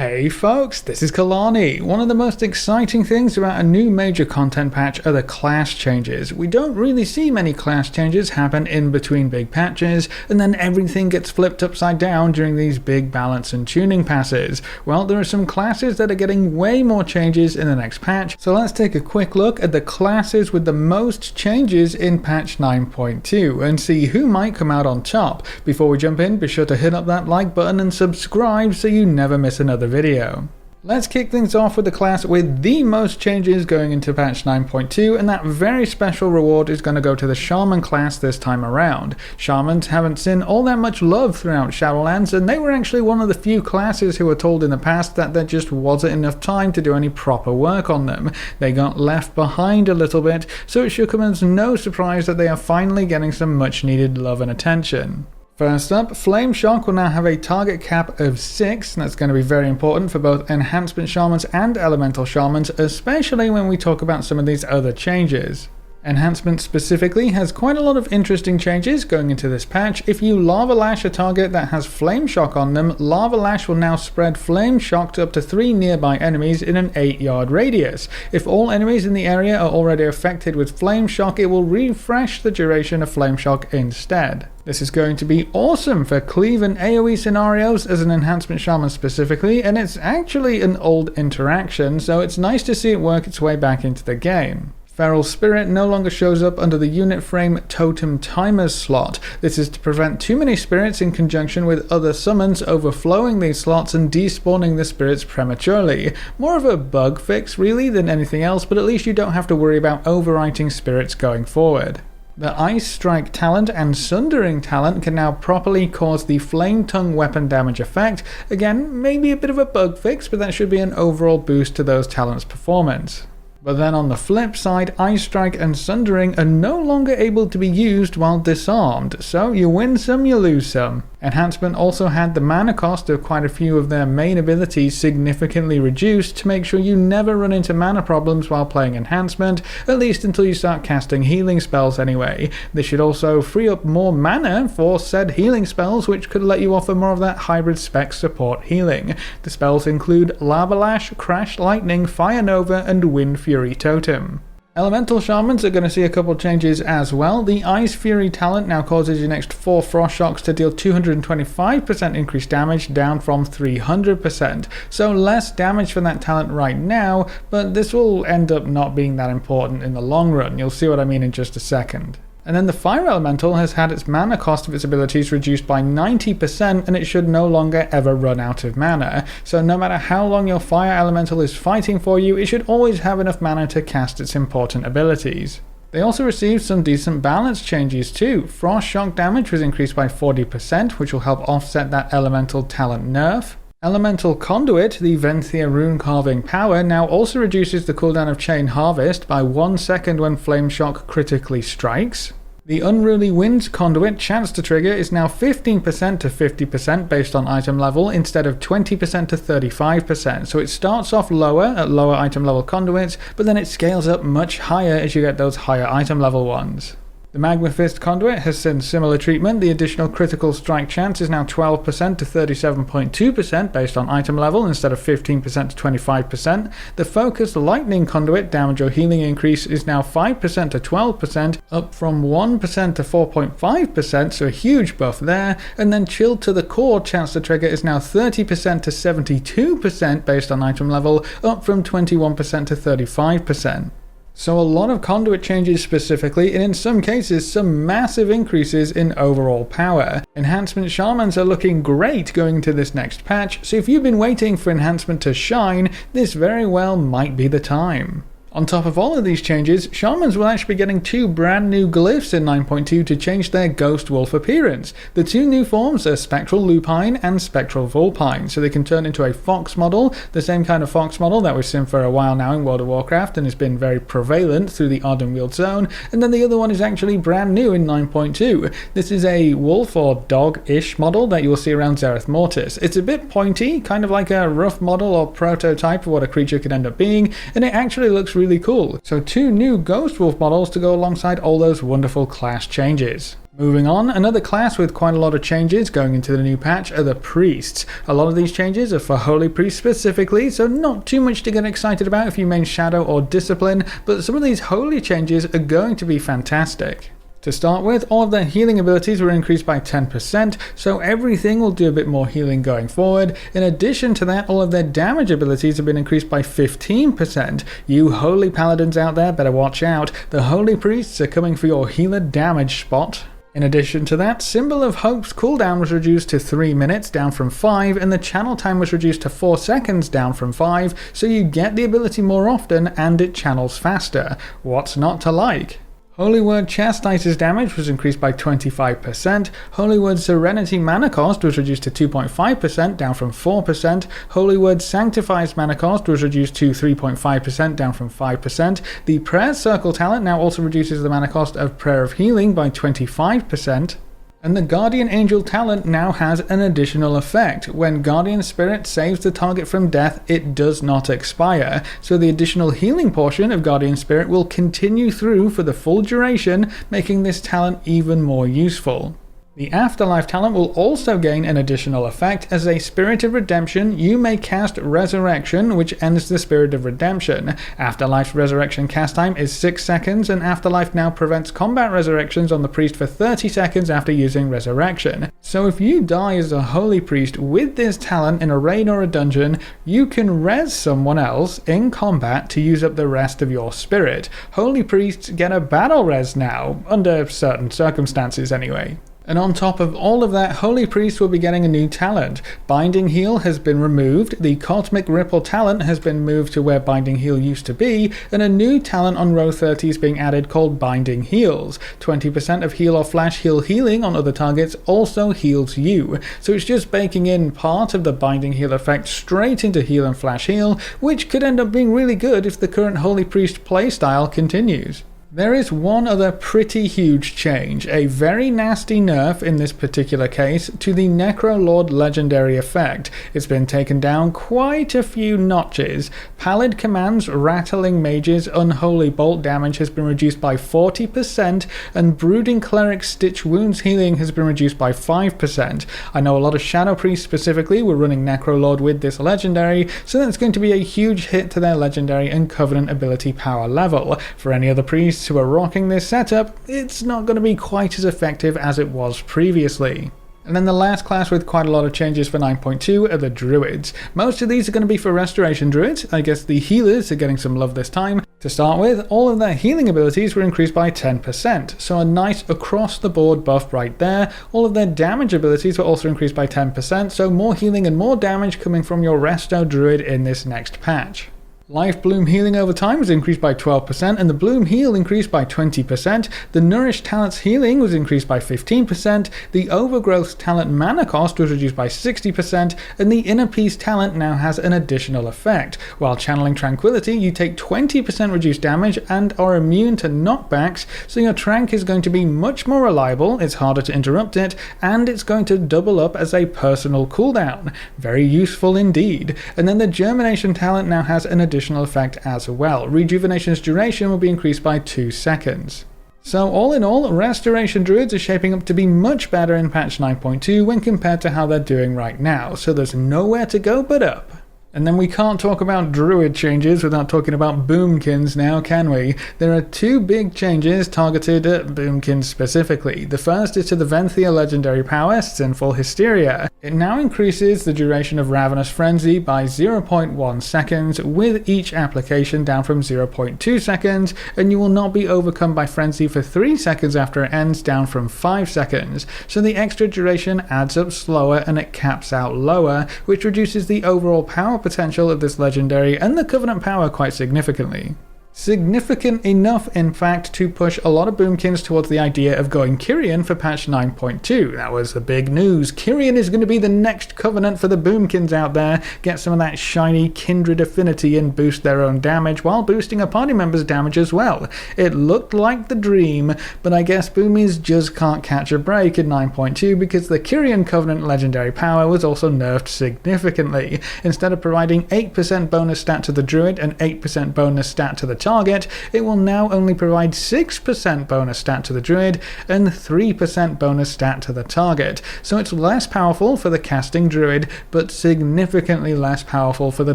Hey folks, this is Kalani. One of the most exciting things about a new major content patch are the class changes. We don't really see many class changes happen in between big patches, and then everything gets flipped upside down during these big balance and tuning passes. Well, there are some classes that are getting way more changes in the next patch, so let's take a quick look at the classes with the most changes in patch 9.2 and see who might come out on top. Before we jump in, be sure to hit up that like button and subscribe so you never miss another video. Let's kick things off with the class with the most changes going into patch 9.2, and that very special reward is going to go to the Shaman class this time around. Shamans haven't seen all that much love throughout Shadowlands, and they were actually one of the few classes who were told in the past that there just wasn't enough time to do any proper work on them. They got left behind a little bit, so it should come as no surprise that they are finally getting some much needed love and attention. First up, Flame Shock will now have a target cap of 6, and that's going to be very important for both Enhancement Shamans and Elemental Shamans, especially when we talk about some of these other changes. Enhancement specifically has quite a lot of interesting changes going into this patch. If you Lava Lash a target that has Flame Shock on them, Lava Lash will now spread Flame Shock to up to 3 nearby enemies in an 8-yard radius. If all enemies in the area are already affected with Flame Shock, it will refresh the duration of Flame Shock instead. This is going to be awesome for cleave and AoE scenarios as an Enhancement Shaman specifically, and it's actually an old interaction, so it's nice to see it work its way back into the game. Feral Spirit no longer shows up under the unit frame totem timers slot. This is to prevent too many spirits in conjunction with other summons overflowing these slots and despawning the spirits prematurely. More of a bug fix really than anything else, but at least you don't have to worry about overwriting spirits going forward. The Ice Strike talent and Sundering talent can now properly cause the Flame Tongue weapon damage effect. Again, maybe a bit of a bug fix, but that should be an overall boost to those talents' performance. But then on the flip side, Ice Strike and Sundering are no longer able to be used while disarmed, so you win some, you lose some. Enhancement also had the mana cost of quite a few of their main abilities significantly reduced to make sure you never run into mana problems while playing Enhancement, at least until you start casting healing spells anyway. This should also free up more mana for said healing spells, which could let you offer more of that hybrid spec support healing. The spells include Lava Lash, Crash Lightning, Fire Nova, and Wind Fury Totem. Elemental Shamans are going to see a couple changes as well. The Ice Fury talent now causes your next 4 Frost Shocks to deal 225% increased damage, down from 300%. So less damage from that talent right now, but this will end up not being that important in the long run. You'll see what I mean in just a second. And then the Fire Elemental has had its mana cost of its abilities reduced by 90%, and it should no longer ever run out of mana. So no matter how long your Fire Elemental is fighting for you, it should always have enough mana to cast its important abilities. They also received some decent balance changes too. Frost Shock damage was increased by 40%, which will help offset that Elemental talent nerf. Elemental Conduit, the Venthia rune carving power, now also reduces the cooldown of Chain Harvest by 1 second when Flame Shock critically strikes. The Unruly Winds Conduit chance to trigger is now 15% to 50% based on item level instead of 20% to 35%, so it starts off lower at lower item level conduits, but then it scales up much higher as you get those higher item level ones. The Magma Fist Conduit has seen similar treatment. The additional critical strike chance is now 12% to 37.2% based on item level instead of 15% to 25%. The Focused Lightning Conduit damage or healing increase is now 5% to 12%, up from 1% to 4.5%, so a huge buff there. And then Chilled to the Core chance to trigger is now 30% to 72% based on item level, up from 21% to 35%. So a lot of conduit changes specifically, and in some cases some massive increases in overall power. Enhancement Shamans are looking great going into this next patch, so if you've been waiting for Enhancement to shine, this very well might be the time. On top of all of these changes, Shamans will actually be getting 2 brand new glyphs in 9.2 to change their Ghost Wolf appearance. The 2 new forms are Spectral Lupine and Spectral Vulpine, so they can turn into a fox model, the same kind of fox model that we've seen for a while now in World of Warcraft and has been very prevalent through the Ardenweald zone, and then the other one is actually brand new in 9.2. This is a wolf or dog-ish model that you will see around Zereth Mortis. It's a bit pointy, kind of like a rough model or prototype of what a creature could end up being, and it actually looks really cool. So 2 new Ghost Wolf models to go alongside all those wonderful class changes. Moving on, another class with quite a lot of changes going into the new patch are the priests. A lot of these changes are for holy priests specifically, so not too much to get excited about if you main shadow or discipline, but some of these holy changes are going to be fantastic. To start with, all of their healing abilities were increased by 10%, so everything will do a bit more healing going forward. In addition to that, all of their damage abilities have been increased by 15%. You holy paladins out there better watch out. The holy priests are coming for your healer damage spot. In addition to that, Symbol of Hope's cooldown was reduced to 3 minutes, down from 5, and the channel time was reduced to 4 seconds, down from 5, so you get the ability more often and it channels faster. What's not to like? Holy Word Chastises damage was increased by 25%, Holy Word Serenity mana cost was reduced to 2.5%, down from 4%, Holy Word Sanctifies mana cost was reduced to 3.5%, down from 5%, the Prayer Circle talent now also reduces the mana cost of Prayer of Healing by 25%, and the Guardian Angel talent now has an additional effect. When Guardian Spirit saves the target from death, it does not expire, so the additional healing portion of Guardian Spirit will continue through for the full duration, making this talent even more useful. The Afterlife talent will also gain an additional effect. As a Spirit of Redemption, you may cast Resurrection, which ends the Spirit of Redemption. Afterlife's Resurrection cast time is 6 seconds, and Afterlife now prevents combat resurrections on the priest for 30 seconds after using Resurrection. So if you die as a Holy Priest with this talent in a raid or a dungeon, you can res someone else in combat to use up the rest of your spirit. Holy Priests get a battle res now, under certain circumstances anyway. And on top of all of that, Holy Priest will be getting a new talent. Binding Heal has been removed, the Cosmic Ripple talent has been moved to where Binding Heal used to be, and a new talent on row 30 is being added called Binding Heals. 20% of heal or flash heal healing on other targets also heals you. So it's just baking in part of the Binding Heal effect straight into heal and flash heal, which could end up being really good if the current Holy Priest playstyle continues. There is one other pretty huge change, a very nasty nerf in this particular case to the Necrolord legendary effect. It's been taken down quite a few notches. Pallid Command's Rattling Mage's Unholy Bolt damage has been reduced by 40%, and Brooding Cleric's Stitch Wounds healing has been reduced by 5%. I know a lot of Shadow Priests specifically were running Necrolord with this legendary, so that's going to be a huge hit to their legendary and Covenant ability power level. For any other priests who are rocking this setup, it's not going to be quite as effective as it was previously. And then the last class with quite a lot of changes for 9.2 are the Druids. Most of these are going to be for Restoration Druids. I guess the healers are getting some love this time. To start with, all of their healing abilities were increased by 10%, so a nice across the board buff right there. All of their damage abilities were also increased by 10%, so more healing and more damage coming from your Resto Druid in this next patch. Life Bloom healing over time was increased by 12%, and the Bloom heal increased by 20%. The Nourish talent's healing was increased by 15%. The Overgrowth talent mana cost was reduced by 60%, and the Inner Peace talent now has an additional effect. While channeling Tranquility, you take 20% reduced damage and are immune to knockbacks, so your Trank is going to be much more reliable, it's harder to interrupt it, and it's going to double up as a personal cooldown. Very useful indeed. And then the Germination talent now has an additional effect as well. Rejuvenation's duration will be increased by 2 seconds. So all in all, Restoration Druids are shaping up to be much better in patch 9.2 when compared to how they're doing right now, so there's nowhere to go but up. And then we can't talk about Druid changes without talking about Boomkins now, can we? There are 2 big changes targeted at Boomkins specifically. The first is to the Venthia legendary power, Sinful Hysteria. It now increases the duration of Ravenous Frenzy by 0.1 seconds, with each application down from 0.2 seconds, and you will not be overcome by Frenzy for 3 seconds after it ends, down from 5 seconds. So the extra duration adds up slower and it caps out lower, which reduces the overall power potential of this legendary and the Covenant power quite significantly. Significant enough, in fact, to push a lot of Boomkins towards the idea of going Kyrian for patch 9.2. That was the big news. Kyrian is going to be the next Covenant for the Boomkins out there. Get some of that shiny Kindred affinity and boost their own damage while boosting a party member's damage as well. It looked like the dream, but I guess Boomies just can't catch a break in 9.2 because the Kyrian Covenant legendary power was also nerfed significantly. Instead of providing 8% bonus stat to the Druid and 8% bonus stat to the target, it will now only provide 6% bonus stat to the Druid and 3% bonus stat to the target. So it's less powerful for the casting Druid, but significantly less powerful for the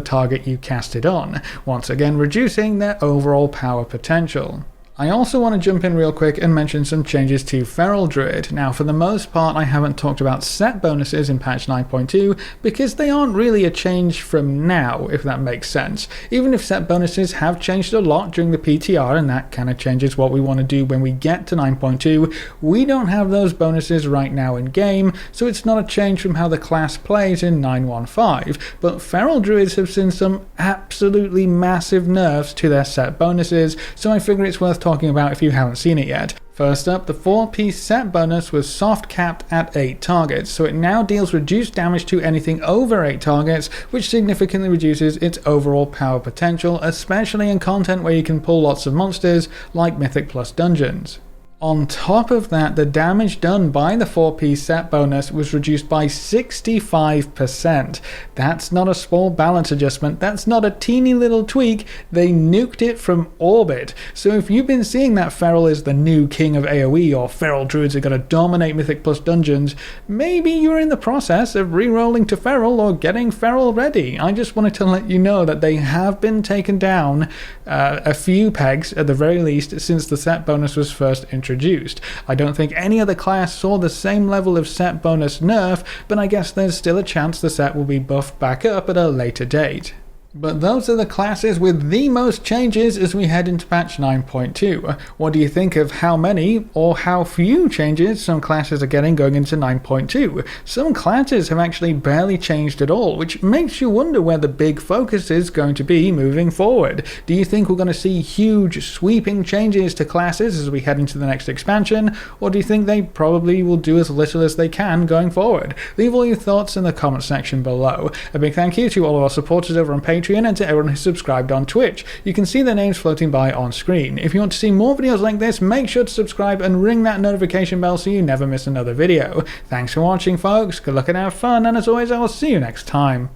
target you cast it on, once again reducing their overall power potential. I also want to jump in real quick and mention some changes to Feral Druid. Now, for the most part, I haven't talked about set bonuses in patch 9.2 because they aren't really a change from now, if that makes sense. Even if set bonuses have changed a lot during the PTR, and that kind of changes what we want to do when we get to 9.2, we don't have those bonuses right now in game, so it's not a change from how the class plays in 9.15. But Feral Druids have seen some absolutely massive nerfs to their set bonuses, so I figure it's worth talking about if you haven't seen it yet. First up, the 4-piece set bonus was soft capped at 8 targets, so it now deals reduced damage to anything over 8 targets, which significantly reduces its overall power potential, especially in content where you can pull lots of monsters like Mythic Plus dungeons. On top of that, the damage done by the 4-piece set bonus was reduced by 65%. That's not a small balance adjustment, that's not a teeny little tweak, they nuked it from orbit. So if you've been seeing that Feral is the new king of AoE or Feral Druids are going to dominate Mythic Plus dungeons, maybe you're in the process of re-rolling to Feral or getting Feral ready. I just wanted to let you know that they have been taken down a few pegs at the very least since the set bonus was first introduced. I don't think any other class saw the same level of set bonus nerf, but I guess there's still a chance the set will be buffed back up at a later date. But those are the classes with the most changes as we head into patch 9.2. What do you think of how many or how few changes some classes are getting going into 9.2? Some classes have actually barely changed at all, which makes you wonder where the big focus is going to be moving forward. Do you think we're going to see huge sweeping changes to classes as we head into the next expansion, or do you think they probably will do as little as they can going forward? Leave all your thoughts in the comment section below. A big thank you to all of our supporters over on Patreon and to everyone who's subscribed on Twitch. You can see their names floating by on screen. If you want to see more videos like this, make sure to subscribe and ring that notification bell so you never miss another video. Thanks for watching, folks. Good luck and have fun, and as always, I will see you next time.